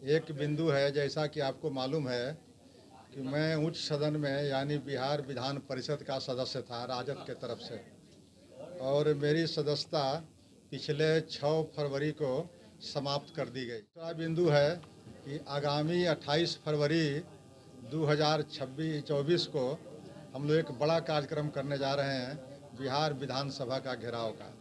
एक बिंदु है, जैसा कि आपको मालूम है कि मैं उच्च सदन में यानी बिहार विधान परिषद का सदस्य था राजद के तरफ से, और मेरी सदस्यता पिछले 6 फरवरी को समाप्त कर दी गई। दूसरा बिंदु है कि आगामी 28 फरवरी 2024 को हम लोग एक बड़ा कार्यक्रम करने जा रहे हैं, बिहार विधानसभा का घेराव का।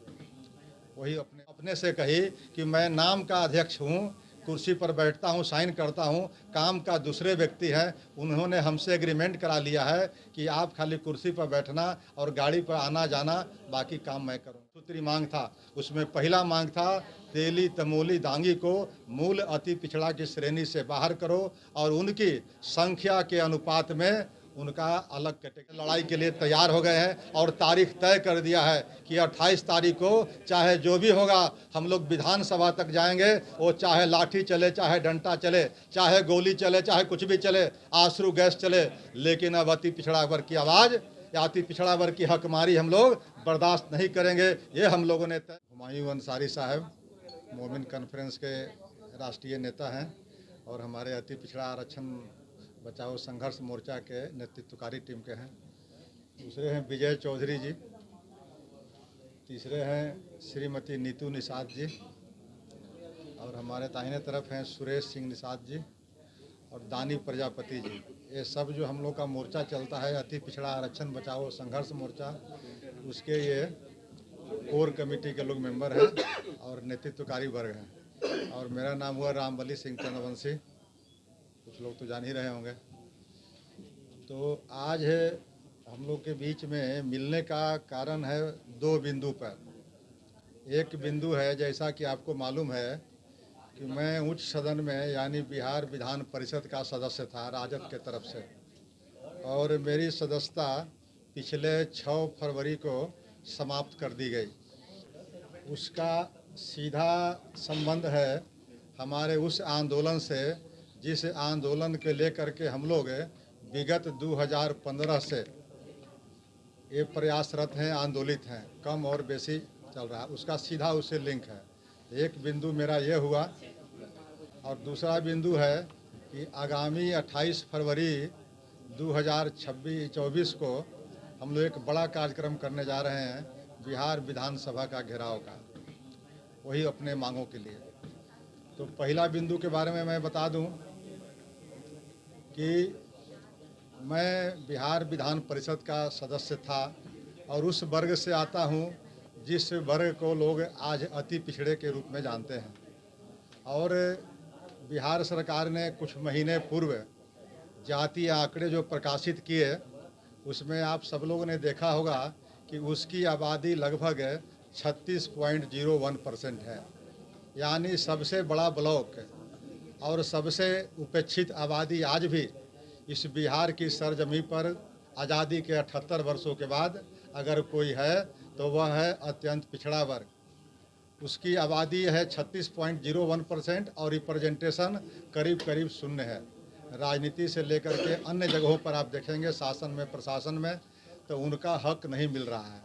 वही अपने से कही कि मैं नाम का अध्यक्ष हूँ, कुर्सी पर बैठता हूँ, साइन करता हूँ, काम का दूसरे व्यक्ति हैं। उन्होंने हमसे एग्रीमेंट करा लिया है कि आप खाली कुर्सी पर बैठना और गाड़ी पर आना जाना, बाकी काम मैं करूँ। सूत्री मांग था, उसमें पहला मांग था तेली तमोली दांगी को मूल अति पिछड़ा की श्रेणी से बाहर करो और उनकी संख्या के अनुपात में उनका अलग कैटेगरी। लड़ाई के लिए तैयार हो गए हैं और तारीख तय कर दिया है कि 28 तारीख को चाहे जो भी होगा हम लोग विधानसभा तक जाएंगे। वो चाहे लाठी चले, चाहे डंडा चले, चाहे गोली चले, चाहे कुछ भी चले, आंसू गैस चले, लेकिन अब अति पिछड़ा वर्ग की आवाज़ या अति पिछड़ा वर्ग की हकमारी हम लोग बर्दाश्त नहीं करेंगे। ये हम लोगों ने तय। हुमायूं अंसारी साहब मोमिन कॉन्फ्रेंस के राष्ट्रीय नेता हैं और हमारे अति पिछड़ा आरक्षण बचाओ संघर्ष मोर्चा के नेतृत्वकारी टीम के हैं। दूसरे हैं विजय चौधरी जी, तीसरे हैं श्रीमती नीतू निषाद जी, और हमारे दाहिने तरफ हैं सुरेश सिंह निषाद जी और दानी प्रजापति जी। ये सब जो हम लोग का मोर्चा चलता है अति पिछड़ा आरक्षण बचाओ संघर्ष मोर्चा, उसके ये कोर कमेटी के लोग मेंबर हैं और नेतृत्वकारी वर्ग हैं। और मेरा नाम हुआ रामबली सिंह चंद्रवंशी, कुछ लोग तो जान ही रहे होंगे। तो आज है हम लोग के बीच में मिलने का कारण है 2 बिंदु पर। एक बिंदु है, जैसा कि आपको मालूम है कि मैं उच्च सदन में यानी बिहार विधान परिषद का सदस्य था राजद के तरफ से, और मेरी सदस्यता पिछले 6 फरवरी को समाप्त कर दी गई। उसका सीधा संबंध है हमारे उस आंदोलन से जिस आंदोलन के लेकर के हम लोग विगत 2015 से ये प्रयासरत हैं, आंदोलित हैं, कम और बेसी चल रहा है। उसका सीधा उससे लिंक है। एक बिंदु मेरा ये हुआ, और दूसरा बिंदु है कि आगामी 28 फरवरी 2024 को हम लोग एक बड़ा कार्यक्रम करने जा रहे हैं, बिहार विधानसभा का घेराव का, वही अपने मांगों के लिए। तो पहला बिंदु के बारे में मैं बता दूं कि मैं बिहार विधान परिषद का सदस्य था और उस वर्ग से आता हूं जिस वर्ग को लोग आज अति पिछड़े के रूप में जानते हैं। और बिहार सरकार ने कुछ महीने पूर्व जातीय आंकड़े जो प्रकाशित किए, उसमें आप सब लोगों ने देखा होगा कि उसकी आबादी लगभग 36.01% है, यानी सबसे बड़ा ब्लॉक और सबसे उपेक्षित आबादी आज भी इस बिहार की सरजमी पर आज़ादी के 78 वर्षों के बाद अगर कोई है तो वह है अत्यंत पिछड़ा वर्ग। उसकी आबादी है 36.01% और रिप्रेजेंटेशन करीब करीब शून्य है। राजनीति से लेकर के अन्य जगहों पर आप देखेंगे, शासन में, प्रशासन में, तो उनका हक नहीं मिल रहा है।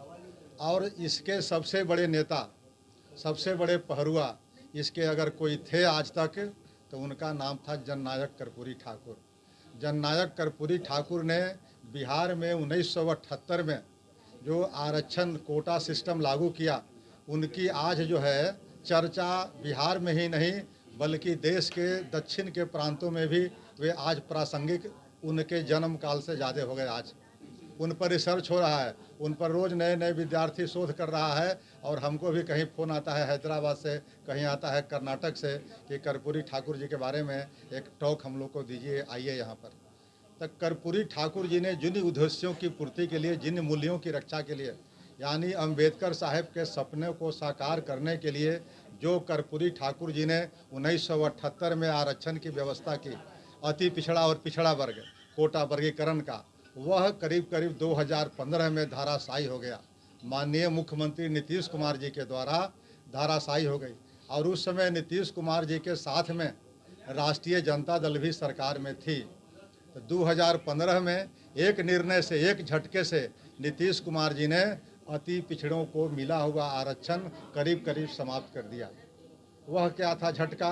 और इसके सबसे बड़े नेता, सबसे बड़े पहरुआ इसके अगर कोई थे आज तक, तो उनका नाम था जननायक कर्पूरी ठाकुर। जननायक कर्पूरी ठाकुर ने बिहार में 1978 में जो आरक्षण कोटा सिस्टम लागू किया, उनकी आज जो है चर्चा बिहार में ही नहीं बल्कि देश के दक्षिण के प्रांतों में भी वे आज प्रासंगिक उनके जन्म काल से ज़्यादा हो गए। आज उन पर रिसर्च हो रहा है, उन पर रोज़ नए नए विद्यार्थी शोध कर रहा है। और हमको भी कहीं फ़ोन आता है हैदराबाद से, कहीं आता है कर्नाटक से कि कर्पूरी ठाकुर जी के बारे में एक टॉक हम लोग को दीजिए, आइए यहाँ पर। तक कर्पूरी ठाकुर जी ने जिन उद्देश्यों की पूर्ति के लिए, जिन मूल्यों की रक्षा के लिए, यानी अंबेडकर साहब के सपने को साकार करने के लिए जो कर्पूरी ठाकुर जी ने 1978 में आरक्षण की व्यवस्था की, अति पिछड़ा और पिछड़ा वर्ग कोटा वर्गीकरण का, वह करीब करीब 2015 में धाराशायी हो गया। माननीय मुख्यमंत्री नीतीश कुमार जी के द्वारा धाराशायी हो गई। और उस समय नीतीश कुमार जी के साथ में राष्ट्रीय जनता दल भी सरकार में थी। तो 2015 में एक निर्णय से, एक झटके से नीतीश कुमार जी ने अति पिछड़ों को मिला हुआ आरक्षण करीब करीब समाप्त कर दिया। वह क्या था झटका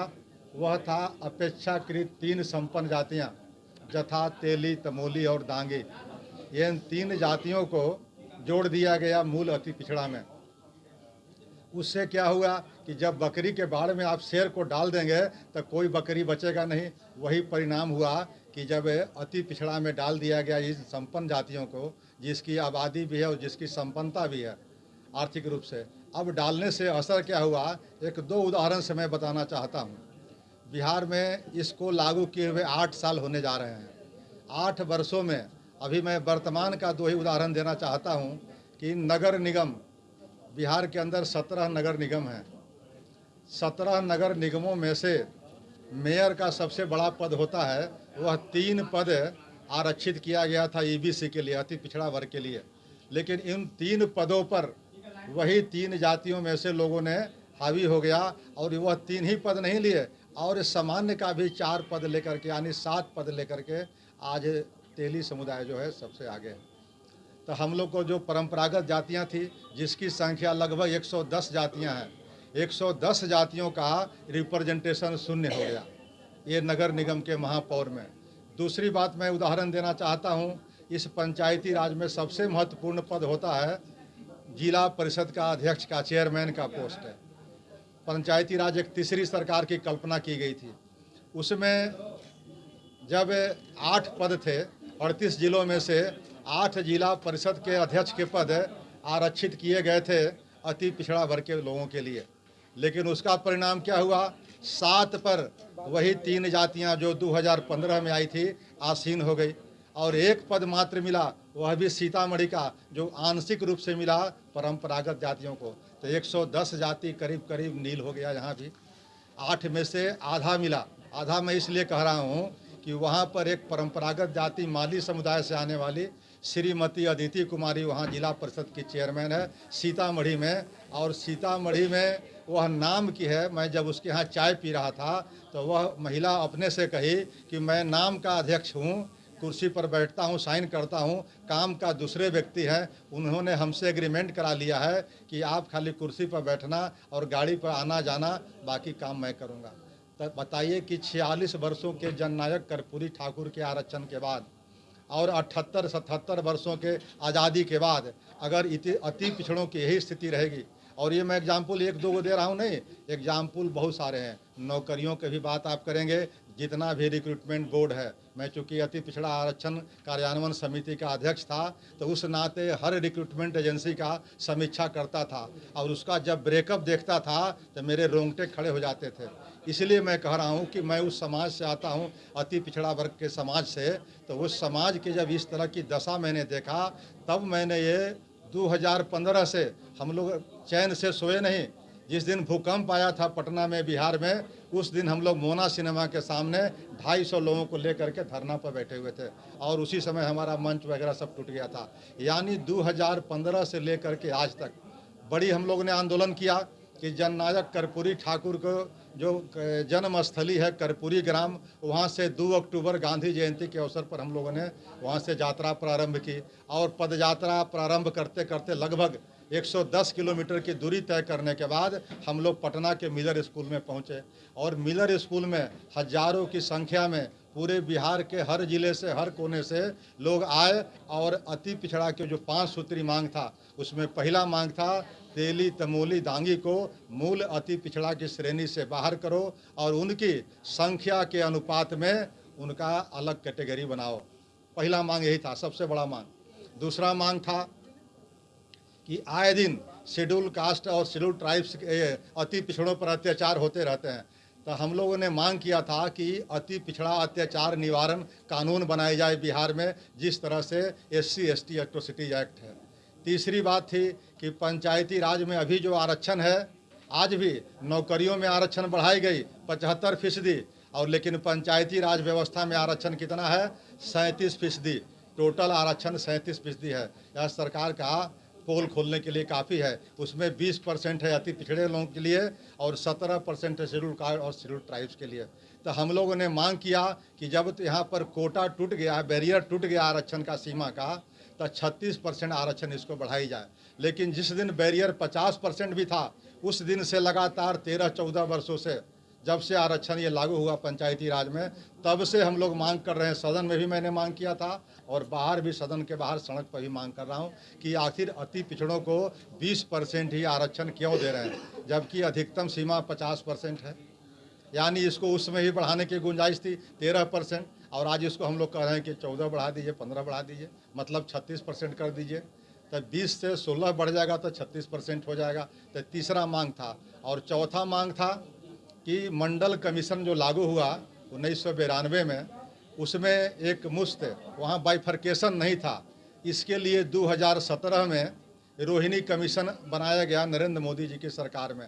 वह था अपेक्षाकृत 3 संपन्न जातियां, जथा, तेली, तमोली और दांगी। ये इन 3 जातियों को जोड़ दिया गया मूल अति पिछड़ा में। उससे क्या हुआ कि जब बकरी के बाड़ में आप शेर को डाल देंगे तो कोई बकरी बचेगा नहीं। वही परिणाम हुआ कि जब अति पिछड़ा में डाल दिया गया इन संपन्न जातियों को, जिसकी आबादी भी है और जिसकी संपन्नता भी है आर्थिक रूप से, अब डालने से असर क्या हुआ, 1-2 उदाहरण से मैं बताना चाहता हूँ। बिहार में इसको लागू किए हुए 8 साल होने जा रहे हैं। 8 वर्षों में अभी मैं वर्तमान का 2 ही उदाहरण देना चाहता हूँ कि नगर निगम, बिहार के अंदर 17 नगर निगम हैं। 17 नगर निगमों में से मेयर का सबसे बड़ा पद होता है, वह 3 पद आरक्षित किया गया था ईबीसी के लिए, अति पिछड़ा वर्ग के लिए। लेकिन इन 3 पदों पर वही 3 जातियों में से लोगों ने हावी हो गया और वह 3 ही पद नहीं लिए और सामान्य का भी 4 पद लेकर के, यानी 7 पद लेकर के आज तेली समुदाय जो है सबसे आगे है। तो हम लोग को जो परंपरागत जातियां थी, जिसकी संख्या लगभग 110 जातियां हैं, 110 जातियों का रिप्रेजेंटेशन शून्य हो गया ये नगर निगम के महापौर में। दूसरी बात मैं उदाहरण देना चाहता हूं, इस पंचायती राज में सबसे महत्वपूर्ण पद होता है जिला परिषद का अध्यक्ष का, चेयरमैन का पोस्ट है। पंचायती राज एक तीसरी सरकार की कल्पना की गई थी। उसमें जब 8 पद थे, 38 जिलों में से 8 जिला परिषद के अध्यक्ष के पद आरक्षित किए गए थे अति पिछड़ा वर्ग के लोगों के लिए। लेकिन उसका परिणाम क्या हुआ, 7 पर वही 3 जातियां जो 2015 में आई थी आसीन हो गई और 1 पद मात्र मिला, वह भी सीतामढ़ी का, जो आंशिक रूप से मिला परंपरागत जातियों को। तो 110 जाति करीब करीब नील हो गया यहाँ भी। 8 में से आधा मिला। आधा मैं इसलिए कह रहा हूँ कि वहाँ पर एक परंपरागत जाति माली समुदाय से आने वाली श्रीमती अदिति कुमारी वहाँ जिला परिषद की चेयरमैन है सीतामढ़ी में। और सीतामढ़ी में वह नाम की है। मैं जब उसके यहाँ चाय पी रहा था तो वह महिला अपने से कही कि मैं नाम का अध्यक्ष हूँ, कुर्सी पर बैठता हूँ, साइन करता हूँ, काम का दूसरे व्यक्ति हैं। उन्होंने हमसे एग्रीमेंट करा लिया है कि आप खाली कुर्सी पर बैठना और गाड़ी पर आना जाना, बाकी काम मैं करूँगा। तो बताइए कि 46 वर्षों के जननायक कर्पूरी ठाकुर के आरक्षण के बाद और 78-77 वर्षों के आज़ादी के बाद अगर अति पिछड़ों की यही स्थिति रहेगी, और ये मैं एग्जाम्पल 1-2 को दे रहा हूँ नहीं, एग्जाम्पल बहुत सारे हैं। नौकरियों की भी बात आप करेंगे, जितना भी रिक्रूटमेंट बोर्ड है, मैं चूँकि अति पिछड़ा आरक्षण कार्यान्वयन समिति का अध्यक्ष था तो उस नाते हर रिक्रूटमेंट एजेंसी का समीक्षा करता था और उसका जब ब्रेकअप देखता था तो मेरे रोंगटे खड़े हो जाते थे। इसलिए मैं कह रहा हूँ कि मैं उस समाज से आता हूँ, अति पिछड़ा वर्ग के समाज से। तो उस समाज की जब इस तरह की दशा मैंने देखा, तब मैंने ये 2015 से हम लोग चैन से सोए नहीं। जिस दिन भूकंप आया था पटना में, बिहार में, उस दिन हम लोग मोना सिनेमा के सामने 250 लोगों को लेकर के धरना पर बैठे हुए थे और उसी समय हमारा मंच वगैरह सब टूट गया था। यानी 2015 से लेकर के आज तक बड़ी हम लोगों ने आंदोलन किया कि जननायक कर्पूरी ठाकुर को जो जन्मस्थली है कर्पूरी ग्राम, वहाँ से 2 अक्टूबर गांधी जयंती के अवसर पर हम लोगों ने वहाँ से यात्रा प्रारंभ की और पदयात्रा प्रारंभ करते करते लगभग 110 किलोमीटर की दूरी तय करने के बाद हम लोग पटना के मिलर स्कूल में पहुँचे और मिलर स्कूल में हजारों की संख्या में पूरे बिहार के हर जिले से, हर कोने से लोग आए और अति पिछड़ा के जो 5 सूत्री मांग था, उसमें पहला मांग था तेली, तमोली, दांगी को मूल अति पिछड़ा की श्रेणी से बाहर करो और उनकी संख्या के अनुपात में उनका अलग कैटेगरी बनाओ। पहला मांग यही था, सबसे बड़ा मांग। दूसरा मांग था कि आए दिन शेड्यूल कास्ट और शेड्यूल ट्राइब्स के अति पिछड़ों पर अत्याचार होते रहते हैं। तो हम लोगों ने मांग किया था कि अति पिछड़ा अत्याचार निवारण कानून बनाए जाए बिहार में, जिस तरह से SC/ST एट्रोसिटी एक्ट है। तीसरी बात थी कि पंचायती राज में अभी जो आरक्षण है, आज भी नौकरियों में आरक्षण बढ़ाई गई 75%, और लेकिन पंचायती राज व्यवस्था में आरक्षण कितना है, 37%। टोटल आरक्षण 37% है। यह सरकार का पोल खोलने के लिए काफ़ी है। उसमें 20% है अति पिछड़े लोगों के लिए और 17% है शेड्यूल कास्ट और शेड्यूल ट्राइब्स के लिए। तो हम लोगों ने मांग किया कि जब यहाँ पर कोटा टूट गया, बैरियर टूट गया आरक्षण का, सीमा का, तो 36% आरक्षण इसको बढ़ाई जाए। लेकिन जिस दिन बैरियर 50% भी था, उस दिन से लगातार 13-14 वर्षों से जब से आरक्षण ये लागू हुआ पंचायती राज में, तब से हम लोग मांग कर रहे हैं। सदन में भी मैंने मांग किया था और बाहर भी, सदन के बाहर सड़क पर भी मांग कर रहा हूँ कि आखिर अति पिछड़ों को 20% ही आरक्षण क्यों दे रहे हैं, जबकि अधिकतम सीमा 50% है। यानी इसको उसमें ही बढ़ाने की गुंजाइश थी 13%, और आज इसको हम लोग कह रहे हैं कि 14 बढ़ा दीजिए, 15 बढ़ा दीजिए, मतलब 36% कर दीजिए। तो 20 से 16 बढ़ जाएगा तो 36% हो जाएगा। तो तीसरा मांग था। और चौथा मांग था कि मंडल कमीशन जो लागू हुआ 1992 में, उसमें एक मुश्त वहाँ बाइफर्केशन नहीं था। इसके लिए 2017 में रोहिणी कमीशन बनाया गया नरेंद्र मोदी जी की सरकार में।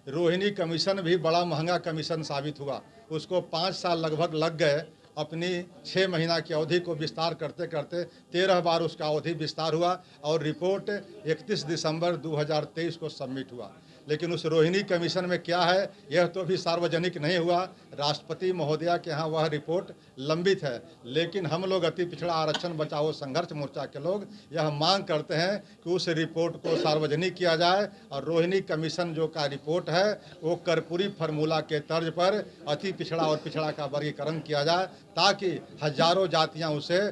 रोहिणी कमीशन भी बड़ा महंगा कमीशन साबित हुआ। उसको 5 साल लगभग लग गए। अपनी 6 महीना की अवधि को विस्तार करते करते 13 बार उसका अवधि विस्तार हुआ और रिपोर्ट 31 दिसंबर 2023 को सबमिट हुआ। लेकिन उस रोहिणी कमीशन में क्या है, यह तो भी सार्वजनिक नहीं हुआ। राष्ट्रपति महोदया के यहाँ वह रिपोर्ट लंबित है। लेकिन हम लोग अति पिछड़ा आरक्षण बचाओ संघर्ष मोर्चा के लोग यह मांग करते हैं कि उस रिपोर्ट को सार्वजनिक किया जाए और रोहिणी कमीशन जो का रिपोर्ट है वो कर्पूरी फार्मूला के तर्ज पर अति पिछड़ा और पिछड़ा का वर्गीकरण किया जाए, ताकि हजारों जातियाँ उसे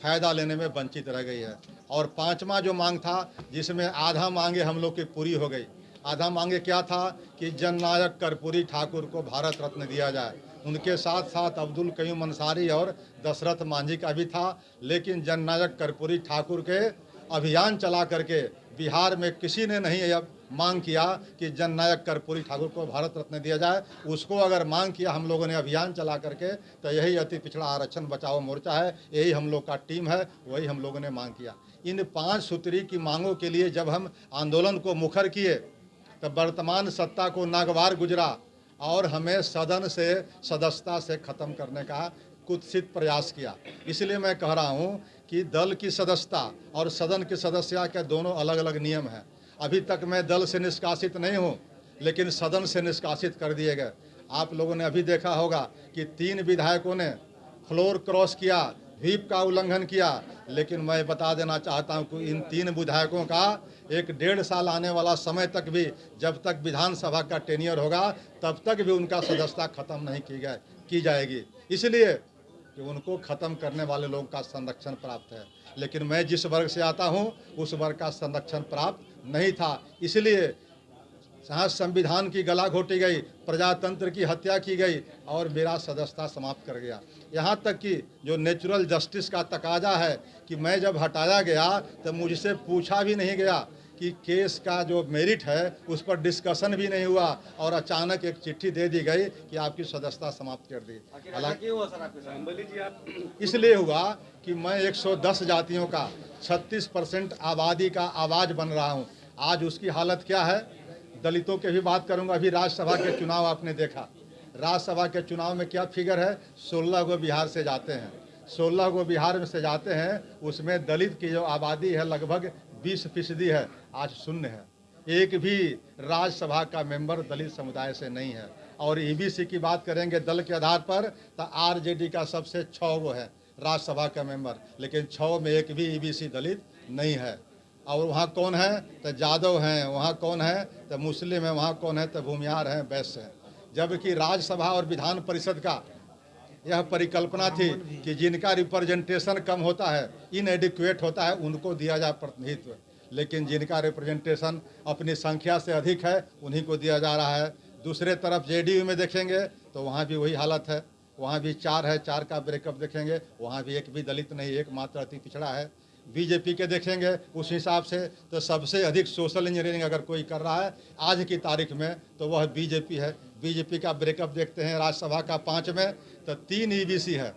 फायदा लेने में वंचित रह गई है। और पांचवा जो मांग था, जिसमें आधा मांगे हम लोग की पूरी हो गई। आधा मांगे क्या था कि जननायक कर्पूरी ठाकुर को भारत रत्न दिया जाए। उनके साथ साथ अब्दुल कयूम अंसारी और दशरथ मांझी का भी था। लेकिन जननायक कर्पूरी ठाकुर के अभियान चला करके बिहार में किसी ने नहीं अब मांग किया कि जननायक कर्पूरी ठाकुर को भारत रत्न दिया जाए। उसको अगर मांग किया हम लोगों ने अभियान चला करके, तो यही अति पिछड़ा आरक्षण बचाओ मोर्चा है, यही हम लोग का टीम है, वही हम लोगों ने मांग किया। इन 5 सूत्री की मांगों के लिए जब हम आंदोलन को मुखर किए, तब वर्तमान सत्ता को नागवार गुजरा और हमें सदन से सदस्यता से ख़त्म करने का कुत्सित प्रयास किया। इसलिए मैं कह रहा हूं कि दल की सदस्यता और सदन की सदस्यता के दोनों अलग अलग नियम हैं। अभी तक मैं दल से निष्कासित नहीं हूं, लेकिन सदन से निष्कासित कर दिए गए। आप लोगों ने अभी देखा होगा कि 3 विधायकों ने फ्लोर क्रॉस किया, व्हीप का उल्लंघन किया। लेकिन मैं बता देना चाहता हूं कि इन 3 विधायकों का 1-1.5 साल आने वाला समय तक भी, जब तक विधानसभा का टेन्योर होगा, तब तक भी उनका सदस्यता खत्म नहीं की जाएगी। इसलिए कि उनको ख़त्म करने वाले लोगों का संरक्षण प्राप्त है। लेकिन मैं जिस वर्ग से आता हूं, उस वर्ग का संरक्षण प्राप्त नहीं था। इसलिए जहाँ संविधान की गला घोटी गई, प्रजातंत्र की हत्या की गई और मेरा सदस्यता समाप्त कर गया। यहाँ तक कि जो नेचुरल जस्टिस का तकाजा है कि मैं जब हटाया गया तो मुझसे पूछा भी नहीं गया कि केस का जो मेरिट है उस पर डिस्कशन भी नहीं हुआ और अचानक एक चिट्ठी दे दी गई कि आपकी सदस्यता समाप्त कर दी। हालांकि इसलिए हुआ कि मैं 110 जातियों का 36% आबादी का आवाज़ बन रहा हूँ। आज उसकी हालत क्या है? दलितों के भी बात करूंगा। अभी राज्यसभा के चुनाव आपने देखा, राज्यसभा के चुनाव में क्या फिगर है? 16 गो बिहार से जाते हैं, 16 गो बिहार में से जाते हैं। उसमें दलित की जो आबादी है लगभग 20% है, आज शून्य है। एक भी राज्यसभा का मेंबर दलित समुदाय से नहीं है। और ईबीसी की बात करेंगे दल के आधार पर, तो आरजेडी का सबसे 6 गो है राज्यसभा का मेंबर, लेकिन 6 में एक भी ईबीसी दलित नहीं है। और वहाँ कौन है? तो जादव हैं। वहाँ कौन है? तो मुस्लिम है। वहाँ कौन है? तो भूमिहार हैं, वैश्य हैं। जबकि राज्यसभा और विधान परिषद का यह परिकल्पना थी कि जिनका रिप्रेजेंटेशन कम होता है, इनएडिक्वेट होता है, उनको दिया जाए प्रतिनिधित्व। लेकिन जिनका रिप्रेजेंटेशन अपनी संख्या से अधिक है, उन्हीं को दिया जा रहा है। दूसरे तरफ जेडीयू में देखेंगे तो वहाँ भी वही हालत है। वहाँ भी 4 है, 4 का ब्रेकअप देखेंगे, वहाँ भी एक भी दलित नहीं, एक मात्र अति पिछड़ा है। बीजेपी के देखेंगे उस हिसाब से तो सबसे अधिक सोशल इंजीनियरिंग अगर कोई कर रहा है आज की तारीख में तो वह बीजेपी है। बीजेपी का ब्रेकअप देखते हैं राज्यसभा का 5 में तो 3 ईबीसी है,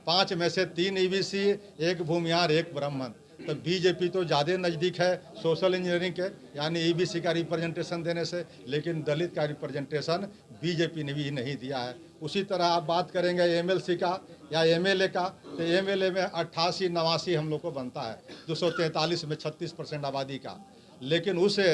5 में से 3 ईबीसी, 1 भूमिहार, 1 ब्राह्मण। तो बीजेपी तो ज़्यादा नज़दीक है सोशल इंजीनियरिंग के, यानी ईबीसी का रिप्रेजेंटेशन देने से। लेकिन दलित का रिप्रेजेंटेशन बीजेपी ने भी नहीं दिया है। उसी तरह आप बात करेंगे एमएलसी का या एमएलए का, तो एमएलए में 88-89 हम लोग को बनता है 243 में 36% आबादी का। लेकिन उसे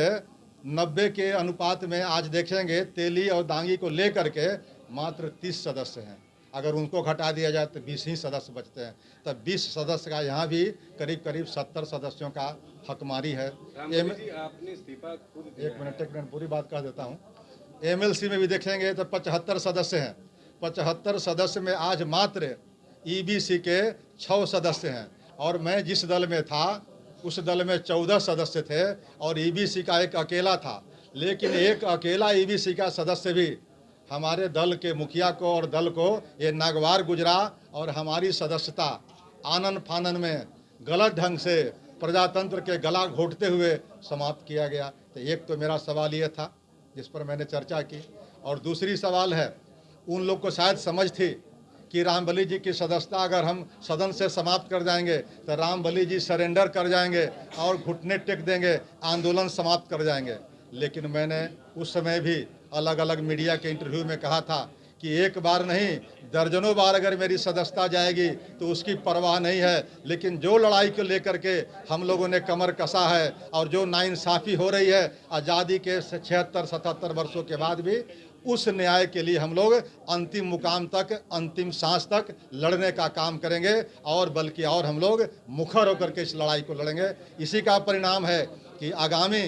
90 के अनुपात में आज देखेंगे तेली और दांगी को लेकर के मात्र 30 सदस्य हैं। अगर उनको घटा दिया जाए तो 20 ही सदस्य बचते हैं। तब 20 सदस्य का यहाँ भी करीब करीब 70 सदस्यों का हकमारी है। आपने इस्तीफा खुद दिया एक मिनट पूरी बात कह देता हूँ। एमएलसी में भी देखेंगे तो 75 सदस्य हैं। 75 सदस्य में आज मात्र ईबीसी के 6 सदस्य हैं, और मैं जिस दल में था उस दल में 14 सदस्य थे और ईबीसी का एक अकेला था। लेकिन एक अकेला ईबीसी का सदस्य भी हमारे दल के मुखिया को और दल को ये नागवार गुजरा, और हमारी सदस्यता आनन फानन में गलत ढंग से प्रजातंत्र के गला घोटते हुए समाप्त किया गया। तो एक तो मेरा सवाल ये था जिस पर मैंने चर्चा की, और दूसरी सवाल है, उन लोग को शायद समझ थी कि रामबली जी की सदस्यता अगर हम सदन से समाप्त कर जाएंगे तो रामबली जी सरेंडर कर जाएंगे और घुटने टेक देंगे, आंदोलन समाप्त कर जाएंगे। लेकिन मैंने उस समय भी अलग अलग मीडिया के इंटरव्यू में कहा था कि एक बार नहीं दर्जनों बार अगर मेरी सदस्यता जाएगी तो उसकी परवाह नहीं है, लेकिन जो लड़ाई को लेकर के हम लोगों ने कमर कसा है और जो नाइंसाफ़ी हो रही है आज़ादी के 76-77 वर्षों के बाद भी, उस न्याय के लिए हम लोग अंतिम मुकाम तक, अंतिम सांस तक लड़ने का काम करेंगे, और बल्कि और हम लोग मुखर होकर के इस लड़ाई को लड़ेंगे। इसी का परिणाम है कि आगामी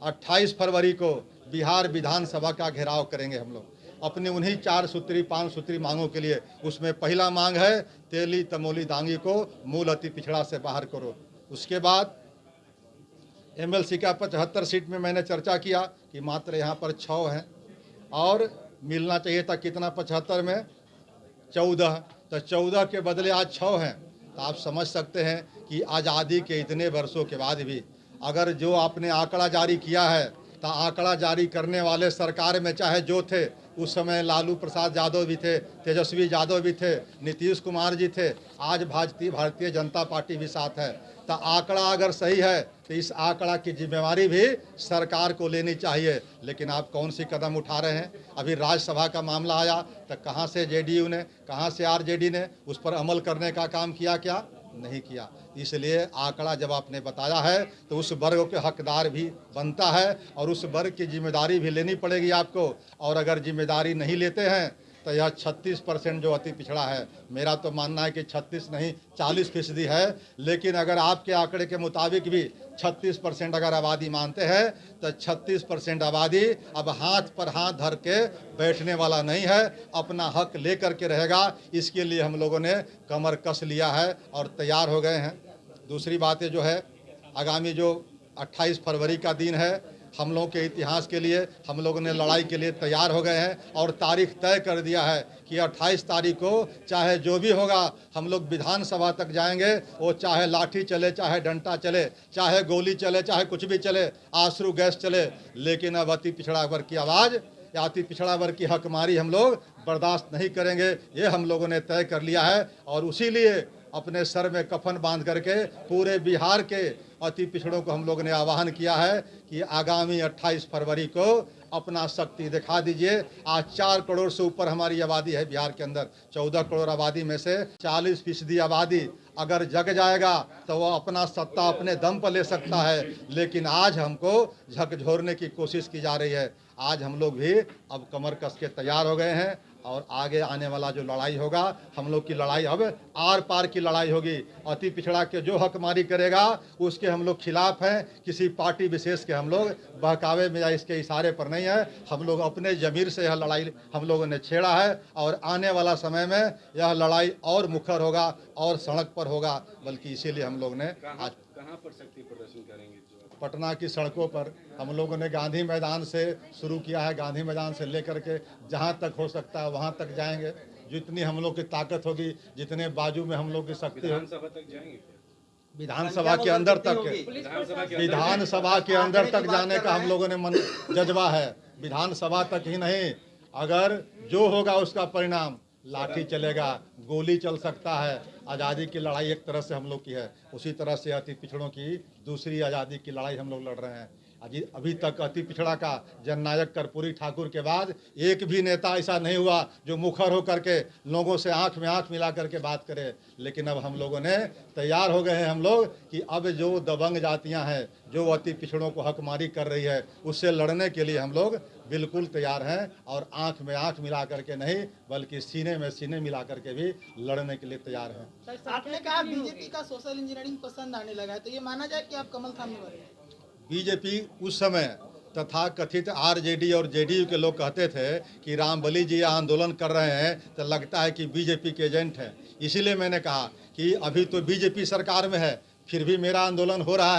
28 फरवरी को बिहार विधानसभा का घेराव करेंगे हम लोग अपनी उन्हीं 4 सूत्री 5 सूत्री मांगों के लिए। उसमें पहला मांग है तेली तमोली दांगी को मूल अति पिछड़ा से बाहर करो। उसके बाद एमएलसी का 75 सीट में मैंने चर्चा किया कि मात्र यहाँ पर 6 हैं और मिलना चाहिए था कितना 75 में 14, तो 14 के बदले आज 6 हैं। तो आप समझ सकते हैं कि आज़ादी के इतने वर्षों के बाद भी अगर जो आपने आंकड़ा जारी किया है, तो आंकड़ा जारी करने वाले सरकार में चाहे जो थे, उस समय लालू प्रसाद यादव भी थे, तेजस्वी यादव भी थे, नीतीश कुमार जी थे, आज भारतीय जनता पार्टी भी साथ है। तो आंकड़ा अगर सही है तो इस आंकड़ा की जिम्मेवारी भी सरकार को लेनी चाहिए। लेकिन आप कौन सी कदम उठा रहे हैं? अभी राज्यसभा का मामला आया तो कहाँ से जेडीयू ने, कहाँ से आरजेडी ने उस पर अमल करने का काम किया? क्या नहीं किया। इसलिए आंकड़ा जब आपने बताया है तो उस वर्ग के हकदार भी बनता है और उस वर्ग की जिम्मेदारी भी लेनी पड़ेगी आपको। और अगर जिम्मेदारी नहीं लेते हैं तो यह 36% जो अति पिछड़ा है, मेरा तो मानना है कि 36 नहीं 40% है। लेकिन अगर आपके आंकड़े के मुताबिक भी 36% अगर आबादी मानते हैं तो 36% आबादी अब हाथ पर हाथ धर के बैठने वाला नहीं है, अपना हक लेकर के रहेगा। इसके लिए हम लोगों ने कमर कस लिया है और तैयार हो गए हैं। दूसरी बात जो है, आगामी जो 28 फरवरी का दिन है, हम लोगों के इतिहास के लिए हम लोगों ने लड़ाई के लिए तैयार हो गए हैं और तारीख तय कर दिया है कि 28 तारीख को चाहे जो भी होगा हम लोग विधानसभा तक जाएंगे। वो चाहे लाठी चले, चाहे डंडा चले, चाहे गोली चले, चाहे कुछ भी चले, आंसू गैस चले, लेकिन अब अति पिछड़ा वर्ग की आवाज़ या अति पिछड़ा वर्ग की हकमारी हम लोग बर्दाश्त नहीं करेंगे। ये हम लोगों ने तय कर लिया है और उसी लिए अपने सर में कफन बांध करके पूरे बिहार के अति पिछड़ों को हम लोगों ने आह्वान किया है कि आगामी 28 फरवरी को अपना शक्ति दिखा दीजिए। आज 4 करोड़ से ऊपर हमारी आबादी है बिहार के अंदर। 14 करोड़ आबादी में से 40% आबादी अगर जग जाएगा तो वो अपना सत्ता अपने दम पर ले सकता है। लेकिन आज हमको झकझोरने की कोशिश की जा रही है। आज हम लोग भी अब कमर कस के तैयार हो गए हैं और आगे आने वाला जो लड़ाई होगा, हम लोग की लड़ाई अब आर पार की लड़ाई होगी। अति पिछड़ा के जो हकमारी करेगा उसके हम लोग खिलाफ हैं। किसी पार्टी विशेष के हम लोग बहकावे में या इसके इशारे पर नहीं है। हम लोग अपने ज़मीर से यह लड़ाई हम लोगों ने छेड़ा है और आने वाला समय में यह लड़ाई और मुखर होगा और सड़क पर होगा। बल्कि इसीलिए हम लोग ने आज कहाँ पर शक्ति प्रदर्शन करेंगे? पटना की सड़कों पर हम लोगों ने गांधी मैदान से शुरू किया है। गांधी मैदान से लेकर के जहां तक हो सकता है वहां तक जाएंगे। जितनी हम लोग की ताकत होगी, जितने बाजू में हम लोग की शक्ति होगी, विधानसभा तक जाएंगे? विधानसभा के अंदर तक, विधानसभा के अंदर तक जाने का हम लोगों ने मन जज्बा है। विधानसभा तक ही नहीं, अगर जो होगा उसका परिणाम, लाठी चलेगा, गोली चल सकता है। आज़ादी की लड़ाई एक तरह से हम लोग की है, उसी तरह से अति पिछड़ों की दूसरी आज़ादी की लड़ाई हम लोग लड़ रहे हैं। अभी तक अति पिछड़ा का जननायक कर्पूरी ठाकुर के बाद एक भी नेता ऐसा नहीं हुआ जो मुखर होकर के लोगों से आंख में आंख मिला करके बात करे। लेकिन अब हम लोगों ने तैयार हो गए हैं हम लोग कि अब जो दबंग जातियां हैं, जो अति पिछड़ों को हकमारी कर रही है, उससे लड़ने के लिए हम लोग बिल्कुल तैयार हैं। और आंख में आंख मिला करके नहीं, बल्कि सीने में सीने मिला करके भी लड़ने के लिए तैयार हैं। आपने कहा बीजेपी का सोशल इंजीनियरिंग पसंद आने लगा है, तो ये माना जाए कि आप कमल थामने वाले हैं? बीजेपी उस समय तथा कथित आरजेडी और जेडीयू के लोग कहते थे कि रामबली जी आंदोलन कर रहे हैं तो लगता है कि बीजेपी के एजेंट हैं। इसीलिए मैंने कहा कि अभी तो बीजेपी सरकार में है, फिर भी मेरा आंदोलन हो रहा है।